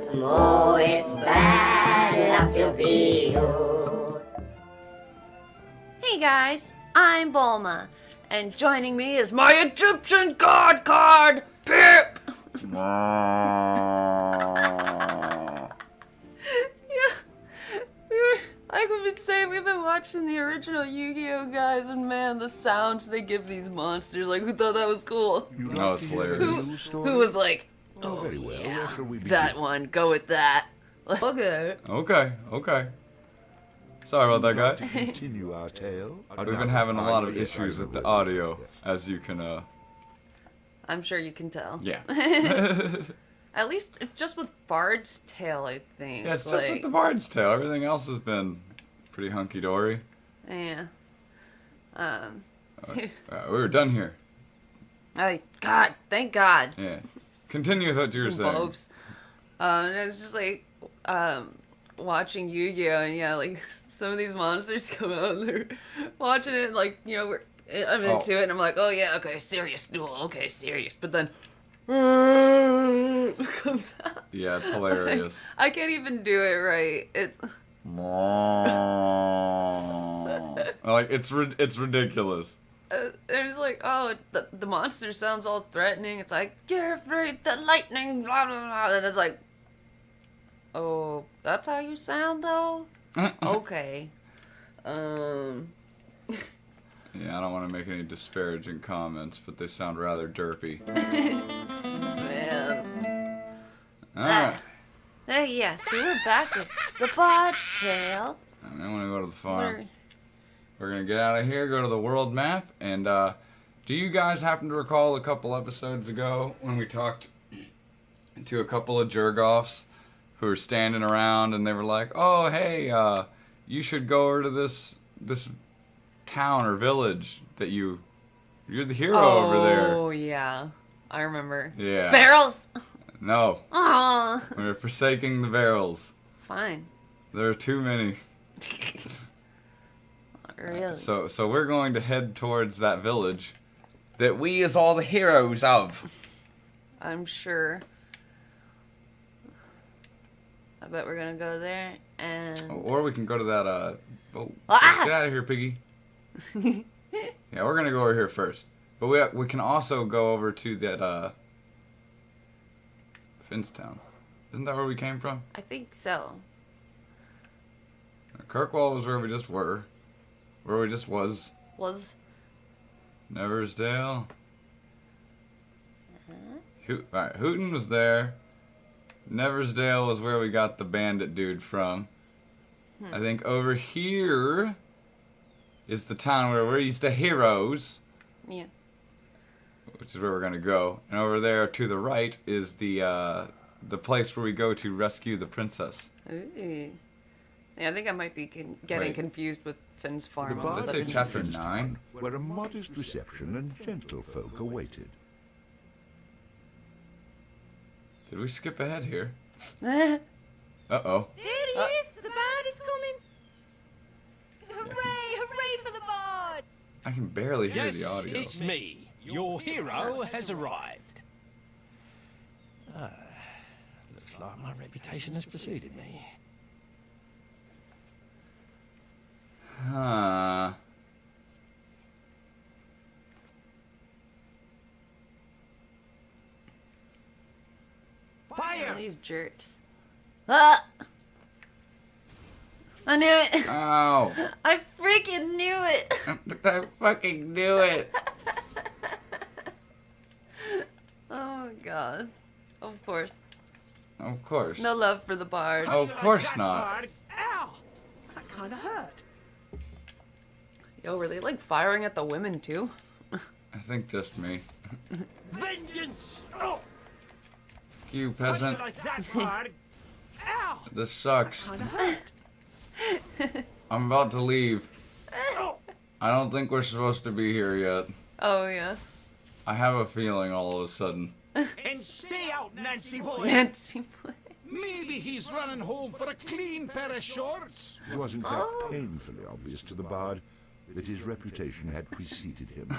Oh, it's bad luck to be you. Hey guys, I'm Bulma, and joining me is my Egyptian god card, Pip! Like we've been saying, we've been watching the original Yu-Gi-Oh! Guys, and man, the sounds they give these monsters, like, who thought that was cool? No, it's hilarious. Who was like, oh, Very well. yeah, Where shall we begin? that one, go with that. Okay. Okay. Sorry about that, guys. Continue our tale. We've been having a lot of issues with the audio, as you can, I'm sure you can tell. yeah. At least it's just with Bard's Tale, I think. Yeah, it's just with the Bard's Tale. Everything else has been pretty hunky-dory. Yeah. We were done here. God, thank God. Yeah. Continue with what you were saying. Bobs. It was just like, watching Yu-Gi-Oh! And yeah, like, some of these monsters come out and they're watching it, like, you know, I'm into it, and I'm like, oh yeah, okay, serious duel, okay, serious. But then, comes out. Yeah, it's hilarious. I can't even do it right. Like, it's ridiculous. It's like, oh, the monster sounds all threatening. It's like, you're afraid the lightning, blah, blah, blah. And it's like, oh, that's how you sound, though? Okay. Yeah, I don't want to make any disparaging comments, but they sound rather derpy. Man. Alright. Yeah, so we're back with the Bard's Tale. I want to go to the farm. We're going to get out of here, go to the world map, and do you guys happen to recall a couple episodes ago when we talked to a couple of jergoffs who were standing around and they were like, oh, hey, you should go over to this town or village that you're the hero over there. Oh, yeah. I remember. Yeah. Barrels! No. Aww. We're forsaking the barrels. Fine. There are too many. Really? So we're going to head towards that village that we is all the heroes of. I'm sure. I bet we're gonna go there and... Or we can go to that, get out of here, Piggy. Yeah, we're gonna go over here first. But we can also go over to that, Finstown. Isn't that where we came from? I think so. Kirkwall was where we just were. Where we just was. Neversdale. Alright, Hooten was there. Neversdale was where we got the bandit dude from. I think over here is the town where we're the heroes. Yeah. Which is where we're gonna go. And over there to the right is the place where we go to rescue the princess. Ooh. Yeah, I think I might be getting confused with Finn's farm. Let's say chapter 9. Where a modest reception and gentlefolk awaited. Did we skip ahead here? Uh-oh. Uh-oh. There he is! The bard is coming! Hooray! Hooray for the bard! I can barely hear Yes, the audio. it's me. Your hero has arrived. Looks like my reputation has preceded me. Huh. Fire! These jerks. Ah! I knew it! Ow. I freaking knew it! I fucking knew it. Oh god. Of course. Of course. No love for the bard. Of course not. Ow! That kind of hurt. Yo, were they like firing at the women too? I think just me. Vengeance! Oh! You How do you peasant. like that, bard? Ow! This sucks. Kind of hurt. I'm about to leave. Oh! I don't think we're supposed to be here yet. Oh yeah. I have a feeling all of a sudden. And stay out, Nancy boy! Nancy boy. Maybe he's running home for a clean pair of shorts. It was in fact painfully obvious to the bard that his reputation had preceded him.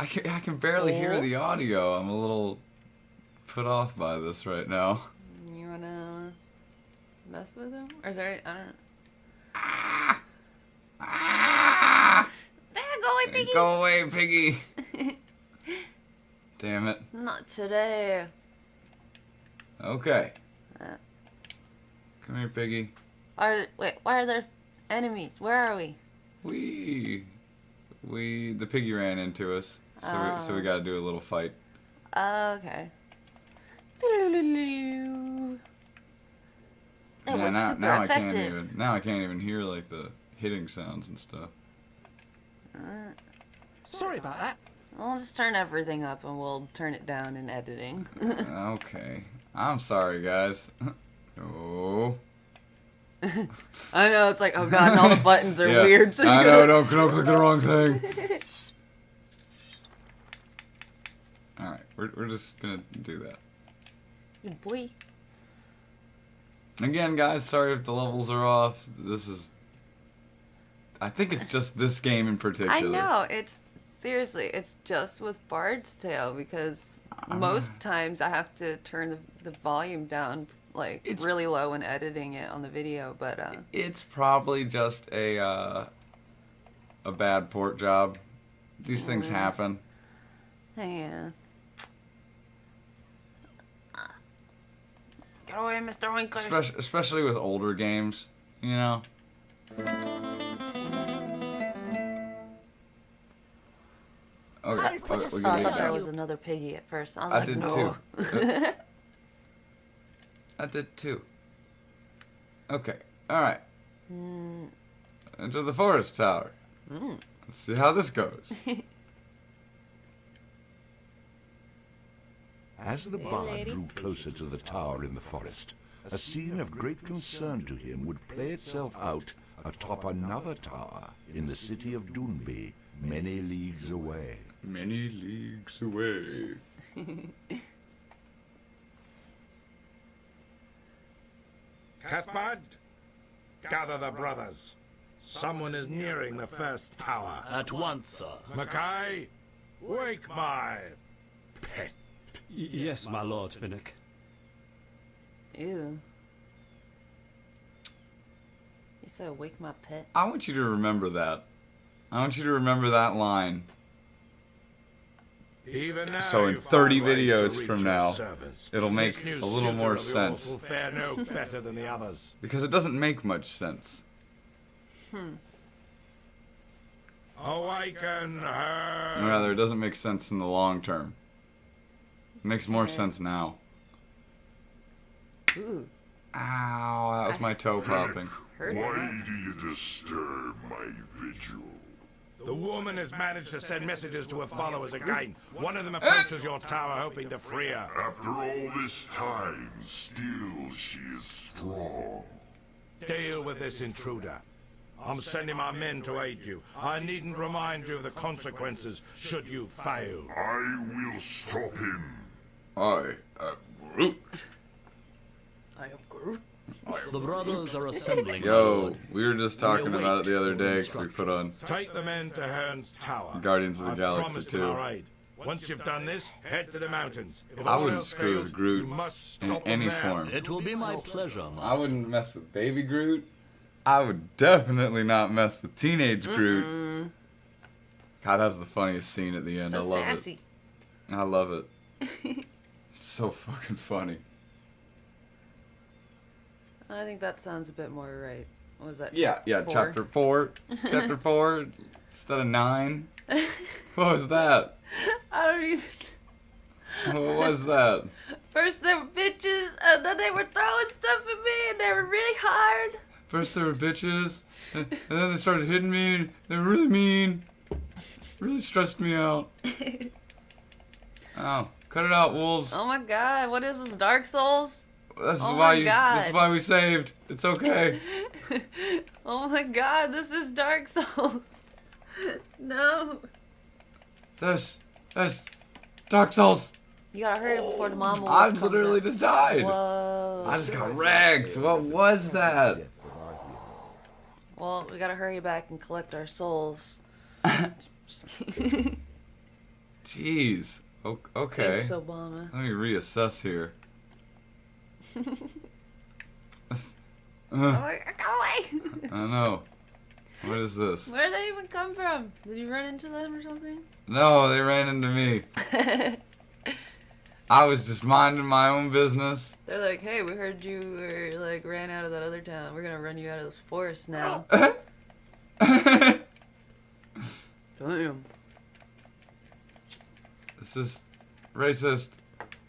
I can barely hear the audio. I'm a little put off by this right now. You wanna mess with him? Or is there? I don't know. Go away, piggy! Go away, piggy! Damn it. Not today. Okay. Come here, piggy. Wait, why are there enemies? Where are we? The piggy ran into us, so we got to do a little fight. Okay. That was super effective. I can't even hear like the hitting sounds and stuff. Sorry about that. I'll just turn everything up and we'll turn it down in editing. Okay. I'm sorry, guys. Oh. I know, it's like, oh god, and all the buttons are weird. So I know, don't click the wrong thing. Alright, we're just gonna do that. Good boy. Again, guys, sorry if the levels are off. I think it's just this game in particular. I know, seriously, it's just with Bard's Tale, because most times I have to turn the volume down, like, really low when editing it on the video, but, It's probably just a bad port job. These things happen. yeah. Get away, Mr. Winkers. Especially with older games, you know? Okay, I thought there was another piggy at first. I was like, did no. too. I did too. Okay, alright. Enter the forest tower. Let's see how this goes. As the bard drew closer to the tower in the forest, a scene of great concern to him would play itself out atop another tower in the city of Doonby, many leagues away. Many leagues away. Cathbad, gather the brothers. Someone is nearing the first tower. At once, sir. Mackay, wake my pet. Yes, my lord, Finnick. Ew. You said wake my pet? I want you to remember that. I want you to remember that line. Even now So in you 30 find ways to videos reach from your now, servants. it'll make This new a little suitor more of yours sense. will fare no better than the others. Because it doesn't make much sense. Awaken her. Or rather, it doesn't make sense in the long term. It makes more sense now. Ooh. Ow, that was my toe popping. Heard Why do you disturb my vigil? The woman has managed to send messages to her followers again. One of them approaches your tower hoping to free her. After all this time, still she is strong. Deal with this intruder. I'm sending my men to aid you. I needn't remind you of the consequences should you fail. I will stop him. I am Groot. I am Groot. The brothers are assembling. my Yo, lord. we were just talking We about it the await other day your because we put on Take the men to Hearn's tower. Guardians of the I've Galaxy promised 2. them our aid. Once you've done this, head to the mountains. If I all wouldn't else screw fails, with Groot you must in stop them any there. form. It will be my pleasure, master. I wouldn't mess with baby Groot. I would definitely not mess with teenage Groot. God, that's the funniest scene at the end. So I love sassy. it. I love it. It's so fucking funny. I think that sounds a bit more right. What was that? Yeah, chapter 4. Chapter 4 instead of 9. What was that? I don't even. What was that? First they were bitches, and then they were throwing stuff at me, and they were really hard. First they were bitches, and then they started hitting me, and they were really mean. Really stressed me out. Oh, cut it out, wolves. Oh my god, what is this, Dark Souls? This is Oh why my God. This is why we saved. It's okay. Oh my god, this is Dark Souls. No. This Dark Souls. You gotta hurry before the mama wolf I comes literally up. just died. Whoa. I just got wrecked. What was that? Well, we gotta hurry back and collect our souls. Jeez. Okay. Thanks, Obama. Let me reassess here. Go away. I know. What is this? Where did they even come from? Did you run into them or something? No, they ran into me. I was just minding my own business. They're like, hey, we heard you were, like, ran out of that other town. We're gonna run you out of this forest now. Damn. This is racist.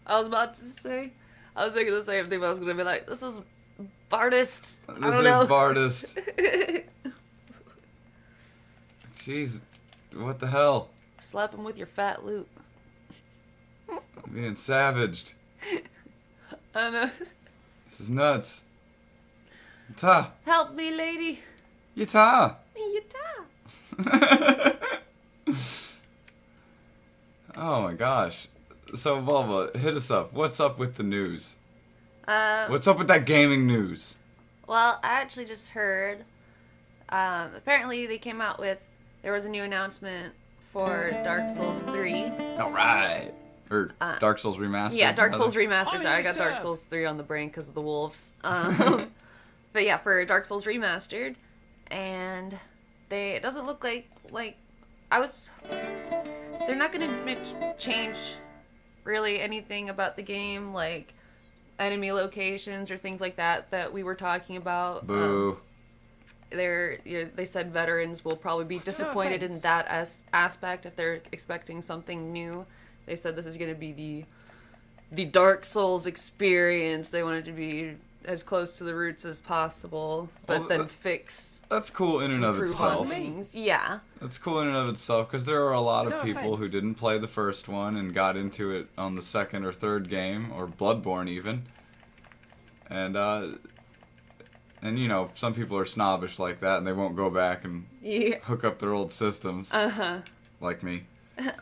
I was about to say, I was thinking the same thing, but I was gonna be like, this is Bardist. I This don't is know. Bardist. Jeez, what the hell? Slap him with your fat loot. I'm being savaged. I know. This is nuts. Yata. Help me, lady. Yata. Yata. Oh my gosh. So, Volva, hit us up. What's up with the news? What's up with that gaming news? Well, I actually just heard, apparently they came out with, there was a new announcement for Dark Souls 3. Alright. Or Dark Souls Remastered? Yeah, Dark Souls Remastered. Sorry, I got Dark Souls 3 on the brain because of the wolves. But yeah, for Dark Souls Remastered. And it doesn't look like they're not going to change really anything about the game, like enemy locations or things like that we were talking about. Boo. They said veterans will probably be disappointed in that aspect if they're expecting something new. They said this is going to be the Dark Souls experience. They want it to be as close to the roots as possible, but Well, then fix. That's cool in and of improve itself. on things. Yeah. That's cool in and of itself, because there are a lot of No people who offense. didn't play the first one and got into it on the second or third game, or Bloodborne even. And you know, some people are snobbish like that, and they won't go back and Yeah. hook up their old systems. Uh-huh. Like me.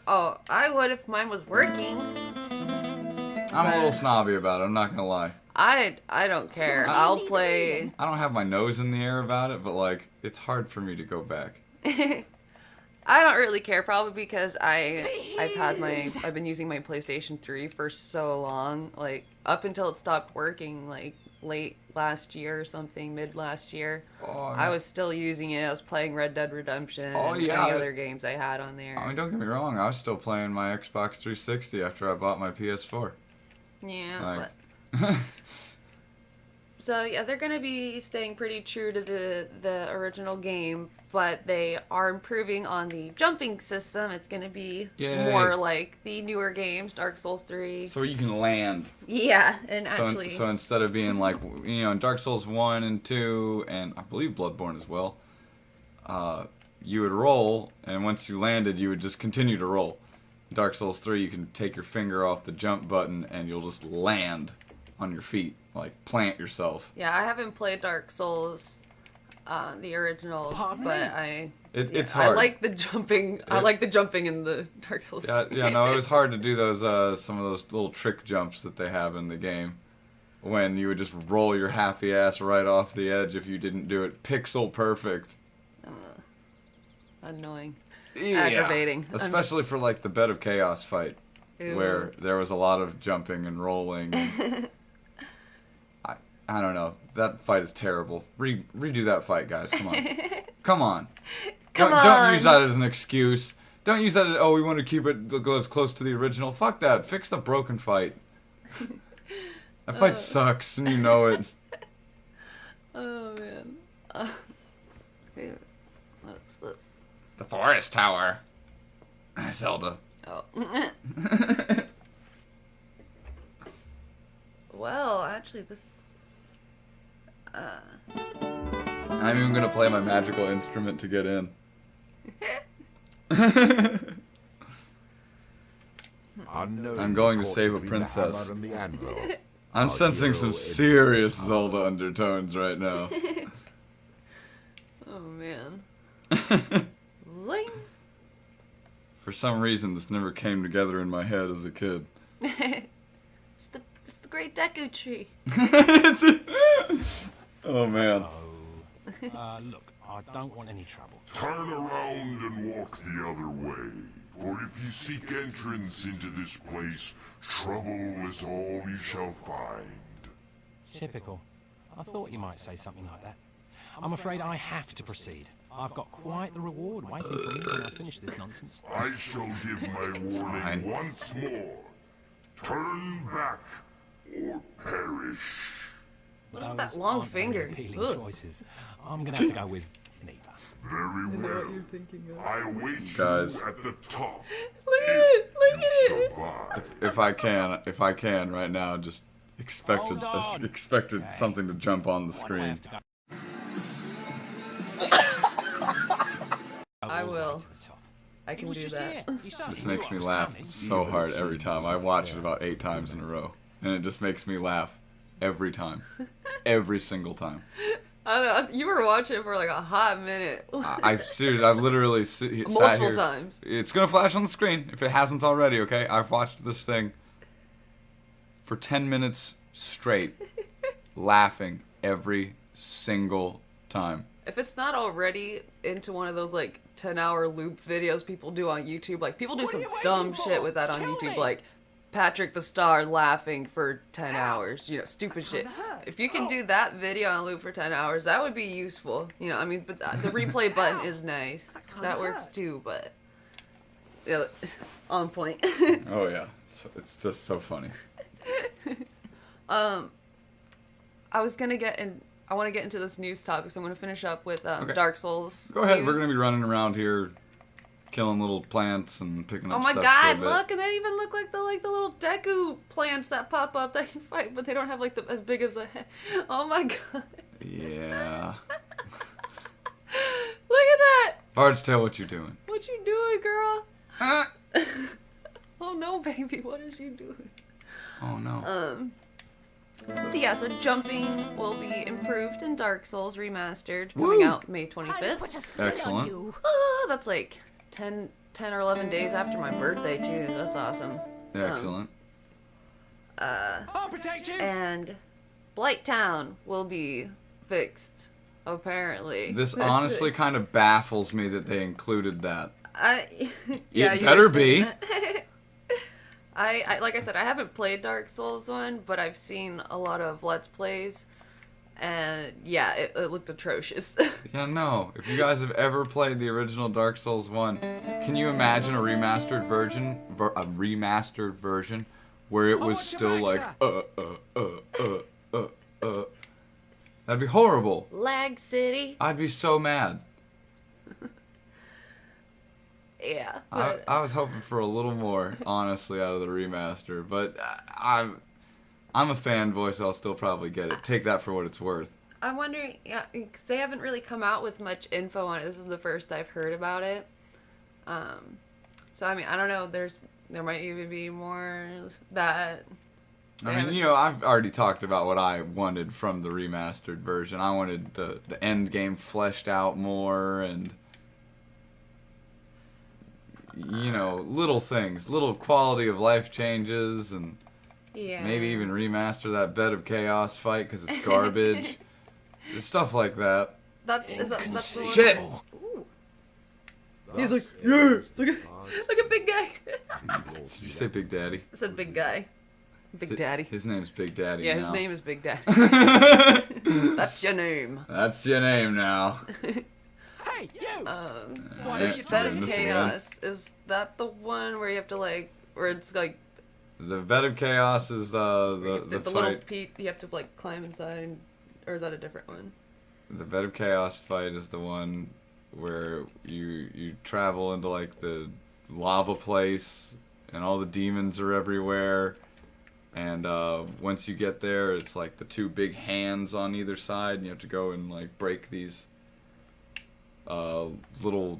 Oh, I would if mine was working. I'm a little snobby about it, I'm not gonna lie. I don't care. I'll play. I don't have my nose in the air about it, but like, it's hard for me to go back. I don't really care, probably because I've been using my PlayStation 3 for so long, like up until it stopped working, like late last year or something, mid last year. I was still using it. I was playing Red Dead Redemption and any other games I had on there. I mean, don't get me wrong, I was still playing my Xbox 360 after I bought my PS4. Yeah, Like- but so yeah, they're gonna be staying pretty true to the original game, but they are improving on the jumping system. It's gonna be Yay. more like the newer games, Dark Souls 3. So you can land. Yeah, and So, actually, so instead of being like, you know, in Dark Souls 1 and 2, and I believe Bloodborne as well, you would roll, and once you landed, you would just continue to roll. In Dark Souls 3, you can take your finger off the jump button, and you'll just land on your feet, like plant yourself. yeah, I haven't played Dark Souls, the original, but It's I hard. like the jumping. I like the jumping in the Dark Souls. Yeah, no, it was hard to do those, some of those little trick jumps that they have in the game. When you would just roll your happy ass right off the edge if you didn't do it pixel perfect. Annoying. Yeah. Aggravating. Especially for like the Bed of Chaos fight, Ew. where there was a lot of jumping and rolling. And I don't know. That fight is terrible. Redo that fight, guys. Come on. Come on. Don't use that as an excuse. Don't use that as, oh, we want to keep it as close to the original. Fuck that. Fix the broken fight. That fight sucks, and you know it. Oh man. Okay, what is this? The Forest Tower. Zelda. Oh. Well, actually, this. I'm even gonna play my magical instrument to get in. I'm going to save a princess. I'm sensing some serious Zelda undertones right now. Oh man. Zing. For some reason, this never came together in my head as a kid. It's the Great Deku Tree. Oh man. Look, I don't want any trouble. Turn around and walk the other way. For if ye seek entrance into this place, trouble is all you shall find. Typical. I thought you might say something like that. I'm afraid I have to proceed. I've got quite the reward waiting for me when I finish this nonsense. I shall give my warning once more. Turn back or perish. What's that long aren't very finger? appealing Ugh. choices. I'm gonna have to go with neither. Very well. I await Guys. you at the top. Look at it! Look at You it! survive. If I can right now, just expected Hold on. expected something to jump on the Why do I screen. have to go I all the way will. to the top? I It can was do just that. here. You certainly This knew makes I me was laugh coming. so hard every time. I watch it about 8 times in a row, and it just makes me laugh every time, every single time. I don't know. You were watching for like a hot minute. I've literally sat Multiple here. times. It's gonna flash on the screen if it hasn't already. Okay, I've watched this thing for 10 minutes straight, laughing every single time. If it's not already into one of those like 10-hour loop videos people do on YouTube, like people do What are some you waiting dumb for? shit with that on Kill YouTube, me. like Patrick the Star laughing for 10 hours, you know, stupid shit. If you can do that video on loop for 10 hours, that would be useful. You know, I mean, but the replay button is nice. That works too, but yeah, on point. Oh yeah, it's just so funny. I was gonna get in. I want to get into this news topic, so I'm gonna finish up with Okay. Dark Souls. Go ahead. news. We're gonna be running around here, killing little plants and picking up Oh my stuff god, for a bit. look, and they even look like the little Deku plants that pop up that you fight, but they don't have like as big as a head. Oh my god. Yeah. Look at that! Bard's Tail, what you doing? What you doing, girl? Ah! Oh no, baby, what is you doing? Oh no. So yeah, so jumping will be improved in Dark Souls Remastered, coming Woo! out May 25th. Excellent. Oh, that's like 10 or 11 days after my birthday too. That's awesome. Excellent. I'll protect you. And Blight Town will be fixed, apparently. This honestly kind of baffles me that they included that. Yeah, It you better were saying be. that. I like I said, I haven't played Dark Souls 1, but I've seen a lot of Let's Plays, and yeah, it looked atrocious. Yeah, no. If you guys have ever played the original Dark Souls 1, can you imagine a remastered version? Where it was want your still like, backside. That'd be horrible. Lag City. I'd be so mad. Yeah. I But was hoping for a little more, honestly, out of the remaster, but I'm a fanboy, so I'll still probably get it. Take that for what it's worth. I'm wondering, yeah, 'cause they haven't really come out with much info on it. This is the first I've heard about it. So I mean, I don't know. There might even be more that. I mean, I've already talked about what I wanted from the remastered version. I wanted the end game fleshed out more and, little things, little quality of life changes, and Yeah. maybe even remaster that Bed of Chaos fight because it's garbage. Stuff like that. That's the one. Shit! Ooh. He's like, yeah, look at big guy. Did you say Big Daddy? I said big guy. Big Daddy. His name's Big Daddy Yeah, now. his name is Big Daddy. That's your name. That's your name now. Hey, you! Bed Doing of this again. Chaos. Is that the one where you have to where it's like The Bed of Chaos is the the fight. little peak? You have to climb inside, or is that a different one? The Bed of Chaos fight is the one where you travel into the lava place and all the demons are everywhere, and once you get there, it's the two big hands on either side, and you have to go and break these little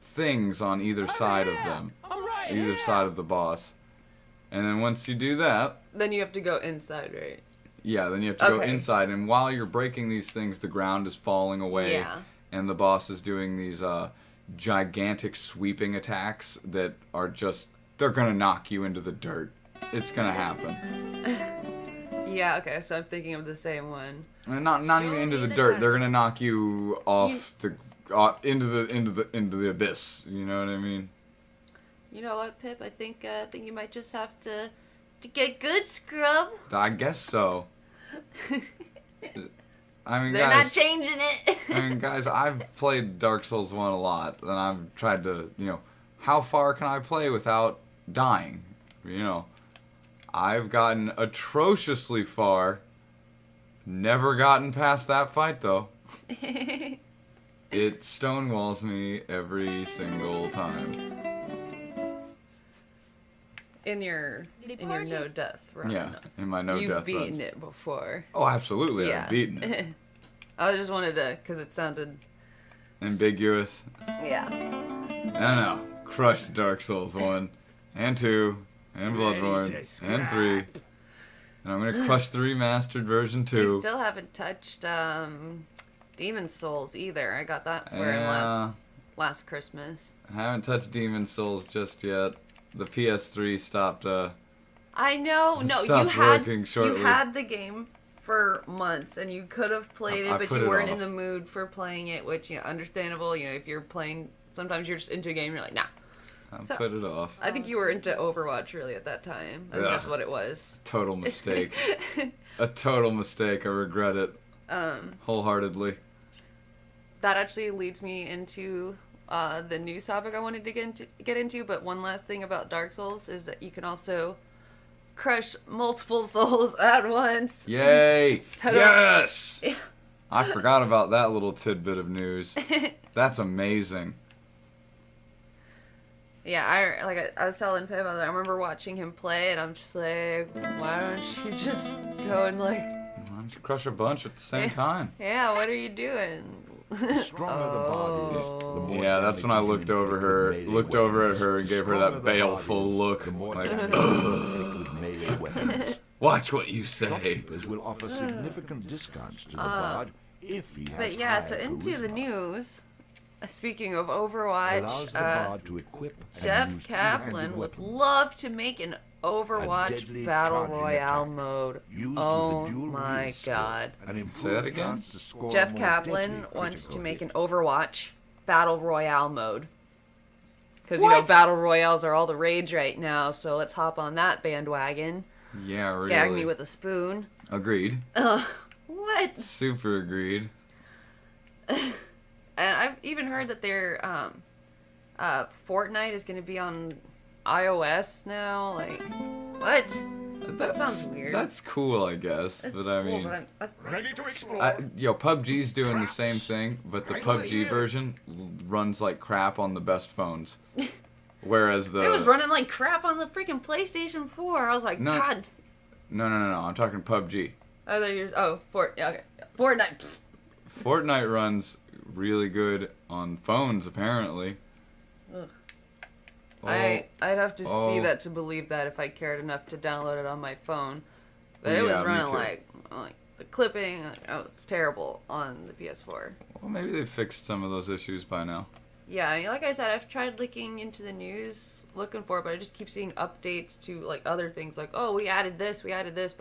things on either side of them, I'm right either here. side of the boss, and then once you do that. Then you have to go inside, right? Yeah, then you have to go Okay. inside, and while you're breaking these things, the ground is falling away, Yeah. and the boss is doing these gigantic sweeping attacks that are they're gonna knock you into the dirt. It's gonna happen. Yeah. Okay. So I'm thinking of the same one. And not even into the dirt. They're gonna knock you off into the abyss. You know what I mean? You know what, Pip? I think you might just have to get good, scrub. I guess so. I mean, They're guys, not changing it. I mean, guys, I've played Dark Souls 1 a lot, and I've tried to, how far can I play without dying? I've gotten atrociously far. Never gotten past that fight, though. It stonewalls me every single time. In your no death run. Yeah, in my no death runs. You've beaten it before. Oh, absolutely, Yeah. I've beaten it. I just wanted to, because it sounded ambiguous. Yeah. I don't know. Crushed Dark Souls 1 and 2 and Bloodborne and 3. And I'm going to crush the remastered version 2. I still haven't touched Demon Souls either. I got that for last Christmas. I haven't touched Demon Souls just yet. The PS3 stopped. I know. No, working shortly. You had the game for months, and you could have played it, but you weren't in the mood for playing it, which, understandable. If you're playing, sometimes you're just into a game, you're like, nah. I put it off. I think you were into Overwatch really at that time. I think that's what it was. Total mistake. A total mistake. I regret it. Wholeheartedly. That actually leads me into the news topic I wanted to get into. But one last thing about Dark Souls is that you can also crush multiple souls at once. Yay! Yes! I forgot about that little tidbit of news. That's amazing. Yeah, I was telling Pip, I remember watching him play, and I'm just like, why don't you just go and Why don't you crush a bunch at the same time? Yeah, what are you doing? The stronger the body is, the more yeah, that's when I looked over at her and gave her that baleful look. Like, watch what you say. Shopkeepers will offer significant discounts to the bard if he has. But yeah, so into the news. Speaking of Overwatch, Jeff Kaplan would love to make an Overwatch Battle Royale mode. Oh my god. Say that again? Jeff Kaplan wants to make an Overwatch Battle Royale mode. Because, Battle Royales are all the rage right now, so let's hop on that bandwagon. Yeah, really. Gag me with a spoon. Agreed. What? Super agreed. And I've even heard that their Fortnite is going to be on iOS now. Like, what? That sounds weird. That's cool, I guess. But I mean, ready to explore. PUBG's doing the same thing, but the PUBG version runs like crap on the best phones. Whereas it was running like crap on the freaking PlayStation 4. I was like, God. No. I'm talking PUBG. Fortnite. Pfft. Fortnite runs really good on phones, apparently. Ugh. I'd have to see that to believe that if I cared enough to download it on my phone. But it was running like the clipping. It's terrible on the PS4. Well, maybe they fixed some of those issues by now. Yeah, I mean, like I said, I've tried looking into the news, looking for it, but I just keep seeing updates to like other things, like, oh, we added this, but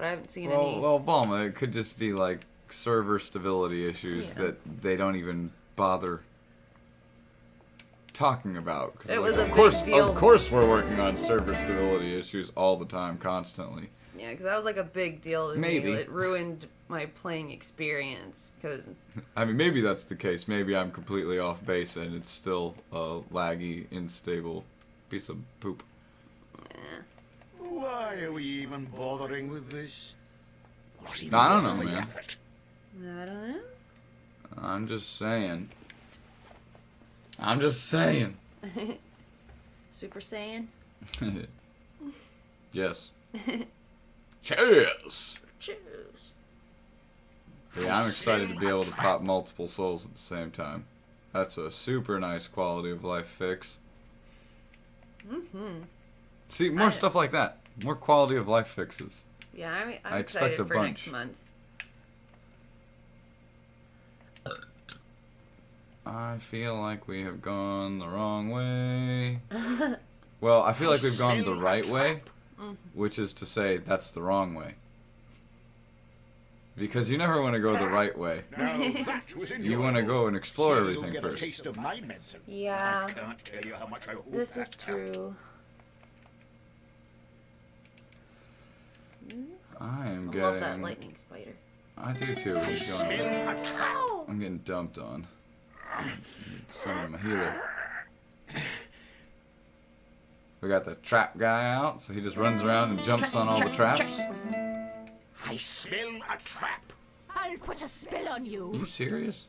I haven't seen any. Well, Balma, it could just be like server stability issues that they don't even bother talking about. It was a big deal. Of course we're working on server stability issues all the time, constantly. Yeah, because that was like a big deal to me. It ruined my playing experience. I mean, maybe that's the case. Maybe I'm completely off base and it's still a laggy, unstable piece of poop. Why are we even bothering with this? I don't know, man. I don't know. I'm just saying. Super Saiyan? Yes. Cheers! Cheers. Yeah, I'm excited to be able to pop multiple souls at the same time. That's a super nice quality of life fix. See, more stuff like that. More quality of life fixes. Yeah, I'm I expect excited a for bunch. next month. I feel like we have gone the wrong way. Well, I feel like we've gone the right way, which is to say that's the wrong way. Because you never want to go the right way. You want to go and explore everything first. Yeah, this is true. I am I getting... love that lightning spider. I do too. He's going A trap. I'm getting dumped on. Summon my healer. We got the trap guy out, so he just runs around and jumps on all the traps. I smell a trap. I'll put a spell on Are you. you serious?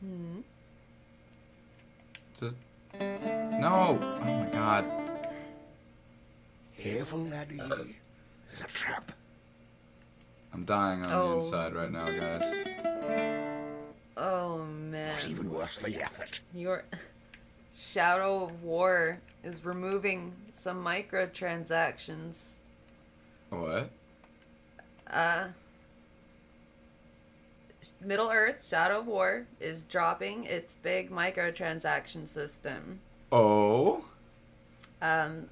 No! Oh my god. Careful, laddie. There's a trap. I'm dying on the inside right now, guys. Oh man. It's even worse the effort. Your Shadow of War is removing some microtransactions. What? Middle Earth Shadow of War is dropping its big microtransaction system. Oh? The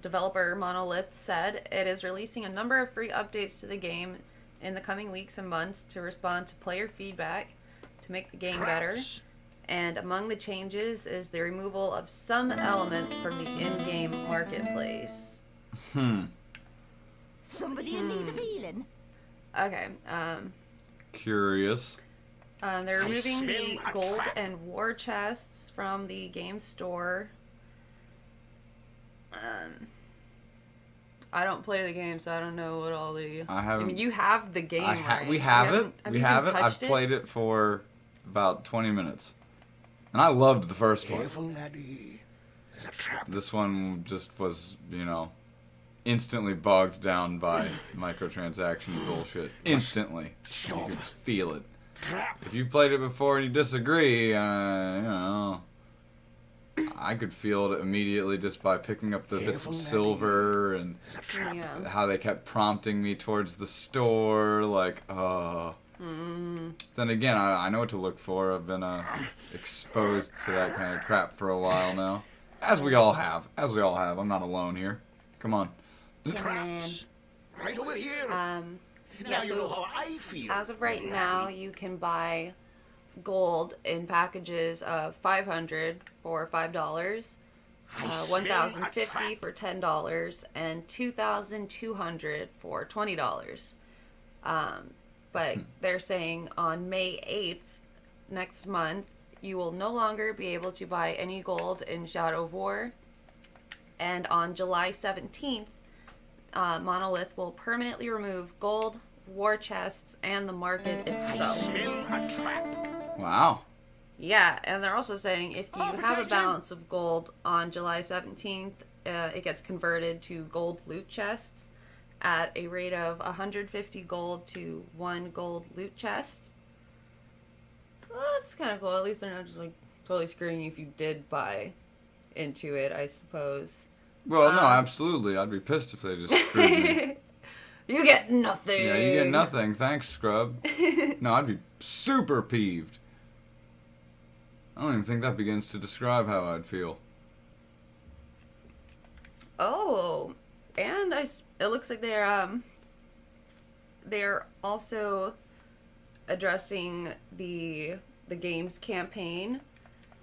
developer Monolith said it is releasing a number of free updates to the game in the coming weeks and months to respond to player feedback to make the game better. And among the changes is the removal of some elements from the in-game marketplace. Somebody in need of healing. Okay, Curious. they're removing the gold and war chests from the game store. I don't play the game, so I don't know what all the... I mean, you have the game, right? We have it. Have We you have even it. I've touched it? played it for about 20 minutes. And I loved the first one. Careful, laddie. There's a trap. This one just was, you know, instantly bogged down by microtransaction bullshit. Instantly. You could feel it. Trap. If you've played it before and you disagree, you know, I could feel it immediately just by picking up the bits of silver and Yeah. how they kept prompting me towards the store, like, Then again, I know what to look for. I've been exposed to that kind of crap for a while now. As we all have. I'm not alone here. Come on. Yeah, man. Right over here. Yeah, now you know so how I feel. as of right now, you can buy gold in packages of 500 for $5, 1,050 for $10, and 2,200 for $20. But they're saying on May 8th, next month, you will no longer be able to buy any gold in Shadow of War. And on July 17th, Monolith will permanently remove gold, war chests, and the market itself. A trap. Wow. Yeah, and they're also saying if you have a balance of gold on July 17th, it gets converted to gold loot chests at a rate of 150 gold to 1 gold loot chest. Well, that's kind of cool. At least they're not just like totally screwing you if you did buy into it, I suppose. Well, no, absolutely. I'd be pissed if they just screwed me. You get nothing. Yeah, you get nothing. Thanks, scrub. No, I'd be super peeved. I don't even think that begins to describe how I'd feel. Oh, and it looks like they're also addressing the game's campaign.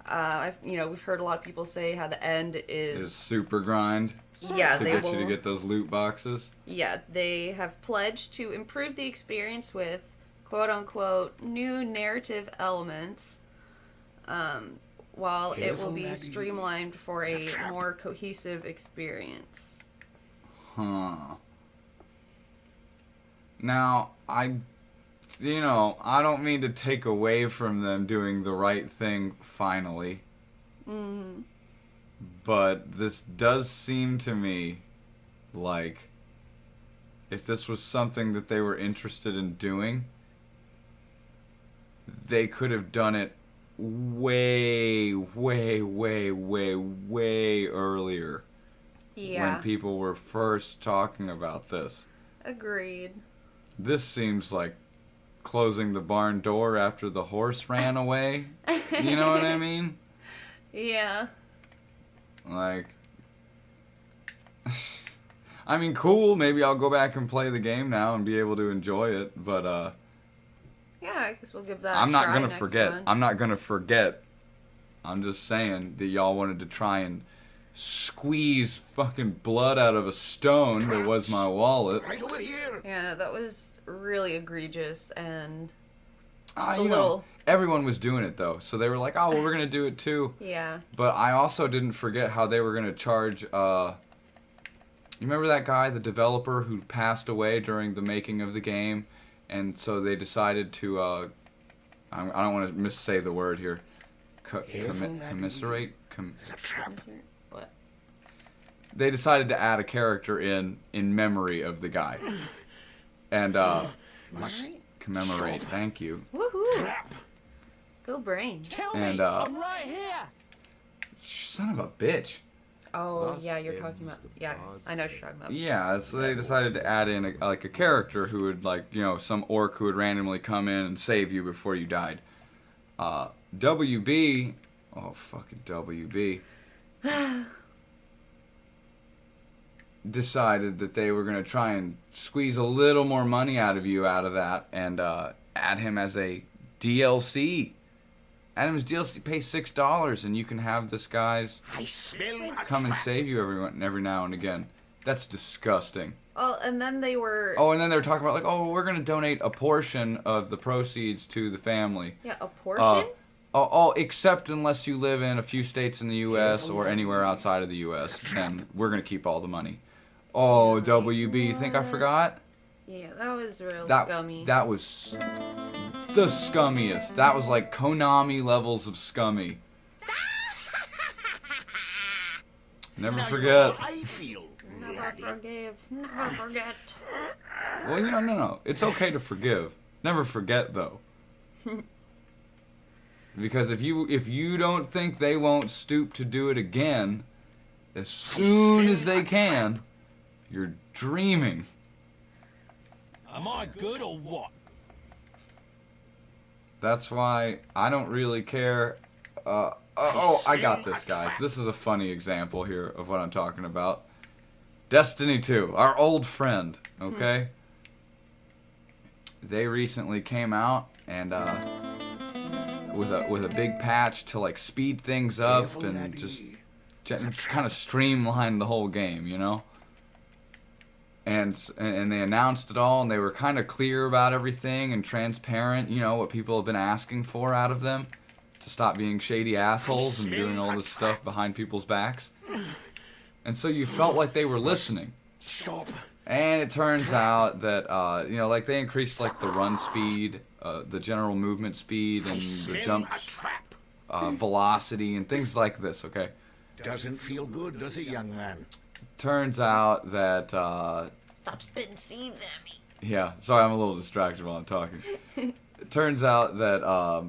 We've heard a lot of people say how the end is super grind. Yeah, to get you to get those loot boxes. Yeah, they have pledged to improve the experience with quote unquote new narrative elements, while it will be streamlined for a more cohesive experience. Huh. Now, I don't mean to take away from them doing the right thing finally. Mm-hmm. But this does seem to me like if this was something that they were interested in doing, they could have done it way, way, way, way, way earlier. Yeah. When people were first talking about this. Agreed. This seems like closing the barn door after the horse ran away. You know what I mean? Yeah. Like, I mean, cool. Maybe I'll go back and play the game now and be able to enjoy it. But yeah, I guess we'll give that. I'm not gonna next forget. month. I'm not gonna forget. I'm just saying that y'all wanted to try and squeeze fucking blood out of a stone that was my wallet. Right over here. Yeah, that was really egregious and just a You know, little. everyone was doing it though, so they were like, "Oh, well, we're gonna do it too." Yeah. But I also didn't forget how they were gonna charge. You remember that guy, the developer who passed away during the making of the game, and so they decided to. I don't want to missay the word here. Commiserate. What? They decided to add a character in memory of the guy, and commemorate. Thank you. Woohoo! Go brain. And I'm right here. son of a bitch. Oh yeah, you're talking about. Yeah, I know what you're talking about. Yeah, so they decided to add in a character who would some orc who would randomly come in and save you before you died. WB, oh fucking WB, decided that they were gonna try and squeeze a little more money out of that and add him as a DLC. Add him as DLC, pay $6 and you can have this guy's come and save you every now and again. That's disgusting. Oh, and then they were. Oh, and then they were talking about we're gonna donate a portion of the proceeds to the family. Yeah, a portion. Except unless you live in a few states in the U.S. or anywhere outside of the U.S., then we're gonna keep all the money. Oh, WB, you think I forgot? Yeah, that was real That scummy. that was the scummiest. That was like Konami levels of scummy. Never forget. I feel. Never forgive. Never forget. Well, no. It's okay to forgive. Never forget, though. Because if you don't think they won't stoop to do it again, as soon as they can, you're dreaming. Am I good or what? That's why I don't really care. I got this, guys. This is a funny example here of what I'm talking about. Destiny 2, our old friend, okay? They recently came out and with a big patch to like speed things up and just kind of streamline the whole game, And they announced it all, and they were kind of clear about everything and transparent, what people have been asking for out of them, to stop being shady assholes and doing all this stuff behind people's backs. And so you felt like they were listening. Stop. And it turns out that, they increased like the run speed, the general movement speed, and the jump velocity and things like this, okay? Doesn't feel good, does it, young man? Turns out that, Stop spitting seeds at me. yeah, sorry, I'm a little distracted while I'm talking. It turns out that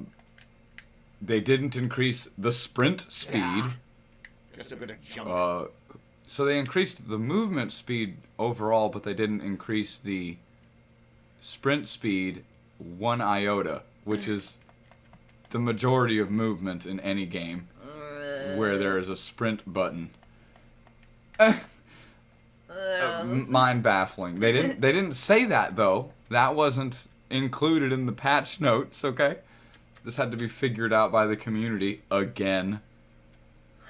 they didn't increase the sprint speed. Just a bit of jump. So they increased the movement speed overall, but they didn't increase the sprint speed 1 iota, which is the majority of movement in any game where there is a sprint button. Mind baffling. They didn't say that though. That wasn't included in the patch notes, okay? This had to be figured out by the community again.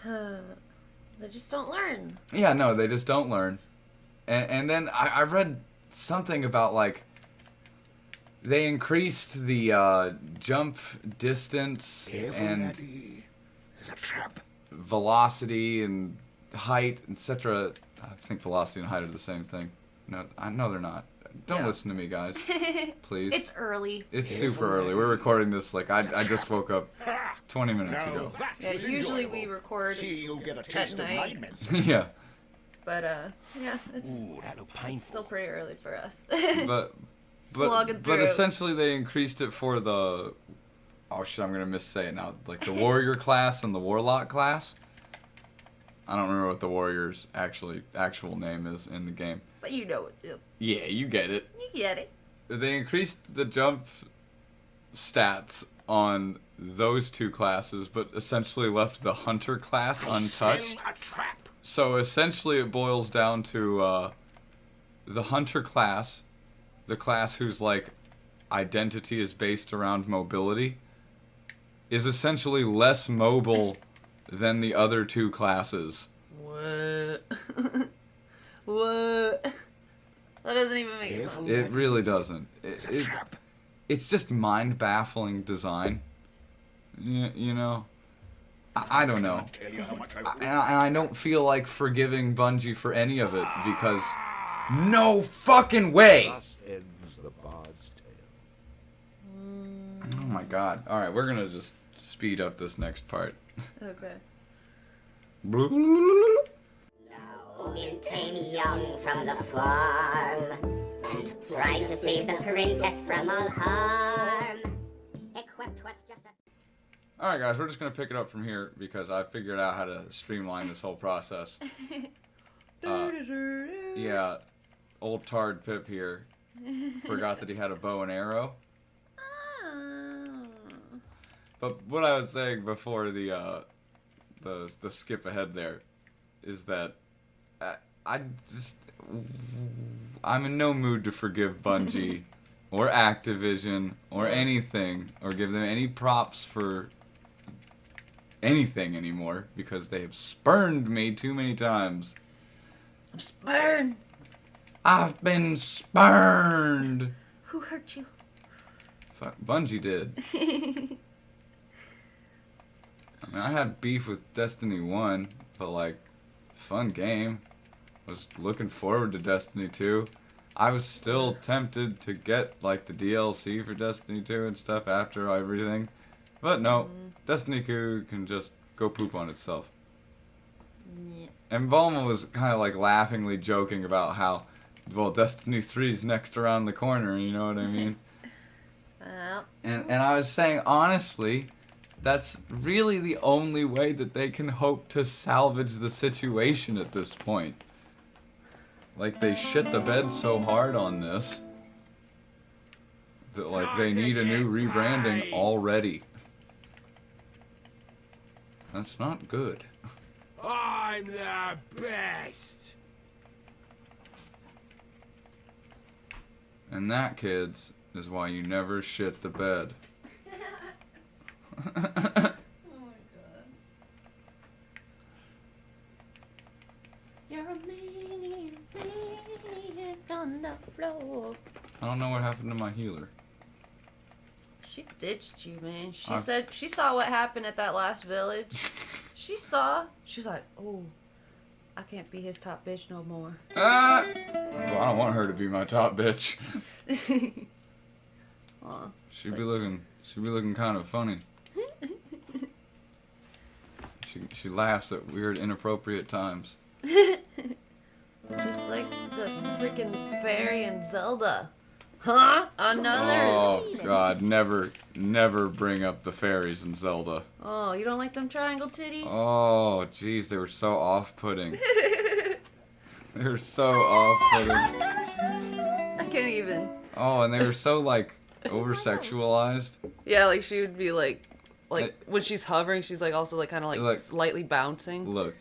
They just don't learn. Yeah, no, they just don't learn. And then I read something about like they increased the jump distance and velocity and height, etc. I think velocity and height are the same thing. No, they're not. Don't listen to me, guys. Please. It's early. It's super early. We're recording this like I just woke up 20 minutes ago. Yeah, usually we record at night. Yeah. But yeah, it's still pretty early for us. But essentially they increased it for the I'm gonna missay it now. Like the warrior class and the warlock class. I don't remember what the warrior's actual name is in the game. But you know it. Yeah, you get it. You get it. They increased the jump stats on those two classes, but essentially left the hunter class untouched. So essentially it boils down to the hunter class, the class whose like identity is based around mobility, is essentially less mobile than the other two classes. What? What? That doesn't even make sense. It really doesn't. It's just mind-baffling design. You know? I don't know. And I don't feel like forgiving Bungie for any of it, because no fucking way! Thus ends the bard's tale. Oh my god. Alright, we're gonna just speed up this next part. Okay. Odin came young from the farm and tried to save the princess from all harm. Equipped with just a... Alright guys, we're just gonna pick it up from here because I figured out how to streamline this whole process. Yeah, old Tard Pip here forgot that he had a bow and arrow. But what I was saying before the skip ahead there is that I'm in no mood to forgive Bungie or Activision or anything or give them any props for anything anymore because they have spurned me too many times. I'm spurned. I've been spurned. Who hurt you? Fuck, Bungie did. I mean, I had beef with Destiny 1, but like, fun game. Was looking forward to Destiny 2. I was still tempted to get like the DLC for Destiny 2 and stuff after everything. But no, Destiny 2 can just go poop on itself. Yeah. And Bulma was kind of like laughingly joking about how, well, Destiny 3's next around the corner, you know what I mean? And I was saying, honestly, that's really the only way that they can hope to salvage the situation at this point. Like, they shit the bed so hard on this that, like, they need a new rebranding already. That's not good. I'm the best. And that, kids, is why you never shit the bed. Oh my god. You're a maniac on the floor. I don't know what happened to my healer. She ditched you, man. She said she saw what happened at that last village. She was like, oh, I can't be his top bitch no more. Well, I don't want her to be my top bitch. She'd be looking kind of funny. She laughs at weird, inappropriate times. Just like the freaking fairy in Zelda. Huh? Another? Oh god, never bring up the fairies in Zelda. Oh, you don't like them triangle titties? Oh, jeez, they were so off-putting. They were so off-putting. I can't even. Oh, and they were so, like, over-sexualized. Yeah, like she would be like when she's hovering, she's like also like kind of like slightly bouncing. Look.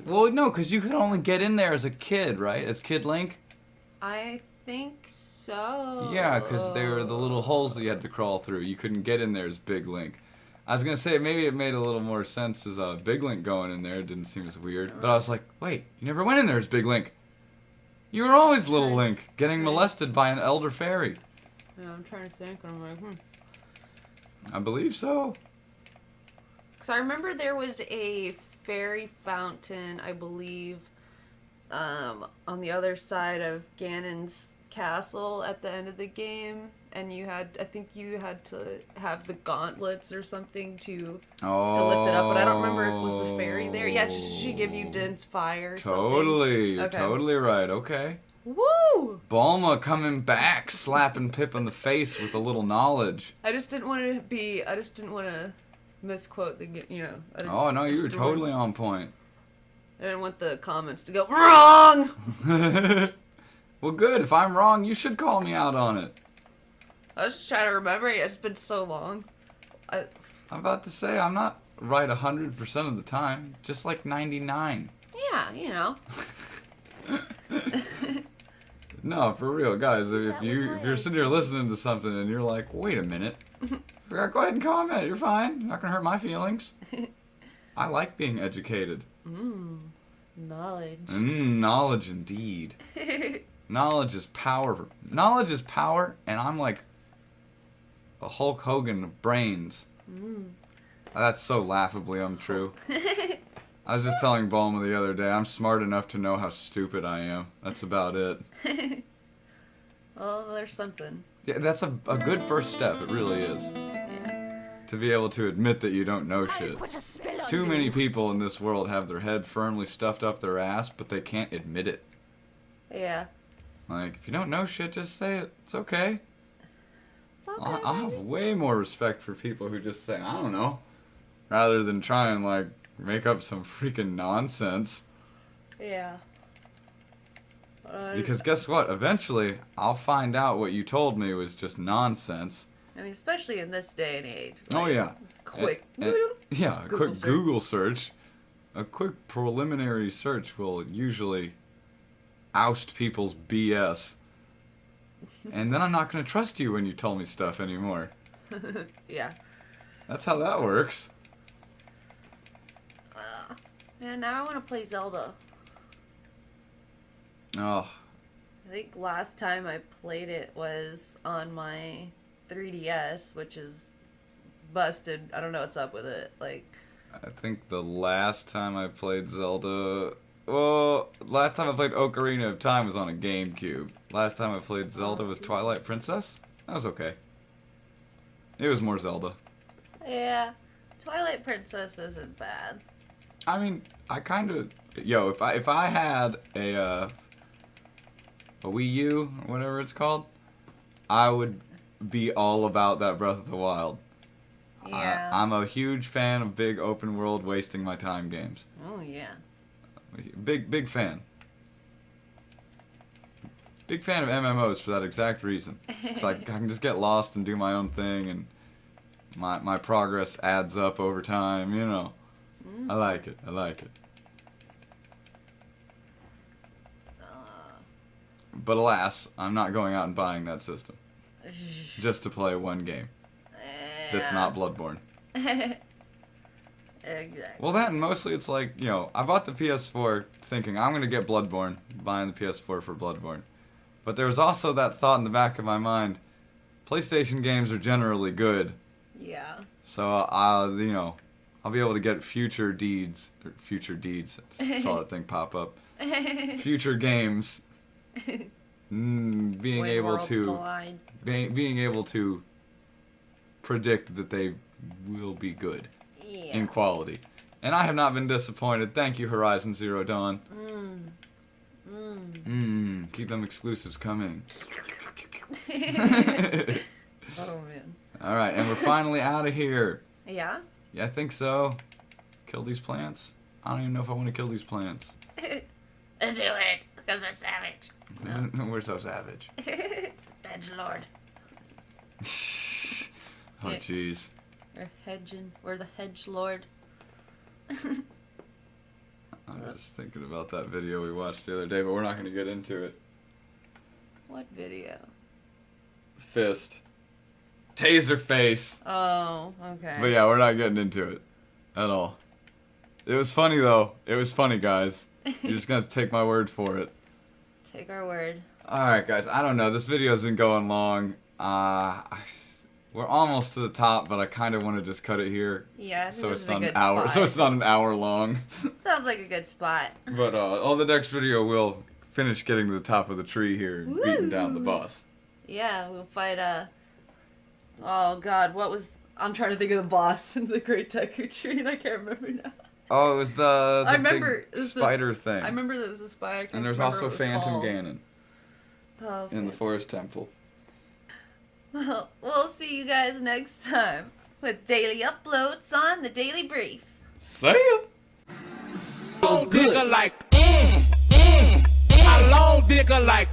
Well, no, because you could only get in there as a kid, right? As Kid Link? I think so. Yeah, because they were the little holes that you had to crawl through. You couldn't get in there as Big Link. I was going to say, maybe it made a little more sense as Big Link going in there. It didn't seem as weird. But I was like, wait, you never went in there as Big Link. You were always Little Link, getting molested by an elder fairy. Yeah, I'm trying to think. I'm like, I believe so. Because I remember there was a fairy fountain, I believe, on the other side of Ganon's castle at the end of the game, and I think you had to have the gauntlets or something to lift it up, but I don't remember if it was the fairy there. Yeah, she give you dense fire or Totally, something. totally right, okay. Woo! Bulma coming back, slapping Pip in the face with a little knowledge. I just didn't want to misquote the, Oh, no, you were totally on point. I didn't want the comments to go, wrong! Well, good. If I'm wrong, you should call me out on it. I was just trying to remember it. It's been so long. I'm about to say, I'm not right 100% of the time. Just like 99. Yeah, No, for real, guys. If you're sitting here listening to something and you're like, wait a minute, go ahead and comment. You're fine. You're not gonna hurt my feelings. I like being educated. Knowledge. Knowledge indeed. Knowledge is power. Knowledge is power, and I'm like a Hulk Hogan of brains. That's so laughably untrue. I was just telling Bulma the other day, I'm smart enough to know how stupid I am. That's about it. Well, there's something. Yeah, that's a good first step. It really is. Yeah. To be able to admit that you don't know shit. Put a spell on Too you. many people in this world have their head firmly stuffed up their ass, but they can't admit it. Yeah. Like, if you don't know shit, just say it. It's okay. It's okay. I have way more respect for people who just say, I don't know, rather than try and, like, make up some freaking nonsense. Yeah. Because guess what? Eventually, I'll find out what you told me was just nonsense. I mean, especially in this day and age. Oh, like, yeah. Quick. Yeah, a quick Google search. A quick preliminary search will usually oust people's BS. And then I'm not going to trust you when you tell me stuff anymore. Yeah. That's how that works. Man, now I want to play Zelda. Oh, I think last time I played it was on my 3DS, which is busted. I don't know what's up with it. Like, I think the last time I played Zelda... Well, last time I played Ocarina of Time was on a GameCube. Last time I played Zelda was Twilight Princess. That was okay. It was more Zelda. yeah, Twilight Princess isn't bad. I mean, I kind of... Yo, if I had a Wii U, or whatever it's called, I would be all about that Breath of the Wild. Yeah. I'm a huge fan of big open world wasting my time games. Oh, yeah. Big fan. Big fan of MMOs for that exact reason. It's like I can just get lost and do my own thing, and my progress adds up over time, you know. I like it. But alas, I'm not going out and buying that system. Just to play one game. That's not Bloodborne. Exactly. Well, that and mostly it's like, you know, I bought the PS4 thinking I'm going to get Bloodborne, buying the PS4 for Bloodborne. But there was also that thought in the back of my mind, PlayStation games are generally good. Yeah. So, you know, I'll be able to get future deeds. I saw that thing pop up. Future games. Being When able worlds to collide. being able to predict that they will be good in quality. And I have not been disappointed. Thank you, Horizon Zero Dawn. Keep them exclusives coming. Oh, man. Alright, and we're finally out of here. Yeah? Yeah, I think so. Kill these plants? I don't even know if I want to kill these plants. Do it, because we're savage. We're so savage. Edgelord. Oh, jeez. We're hedging. We're the hedge lord. I'm just thinking about that video we watched the other day, but we're not going to get into it. What video? Fist. Taser face. Oh, okay. But yeah, we're not getting into it at all. It was funny, though. It was funny, guys. You're just going to take my word for it. Take our word. Alright, guys. I don't know. This video's been going long. We're almost to the top, but I kind of want to just cut it here. Yeah, so this it's is a not an good hour. spot. So it's not an hour long. Sounds like a good spot. But on the next video, we'll finish getting to the top of the tree here and beating down the boss. Yeah, we'll fight, oh god, what was... I'm trying to think of the boss in the Great Deku Tree, and I can't remember now. Oh, it was the I remember, big it was spider thing. I remember there was a spider. I can't And there's remember also what it was Phantom called. Ganon Oh, in the Forest Temple. Well, we'll see you guys next time with daily uploads on the Daily Brief. See ya! Long dicker like, a long dicker like,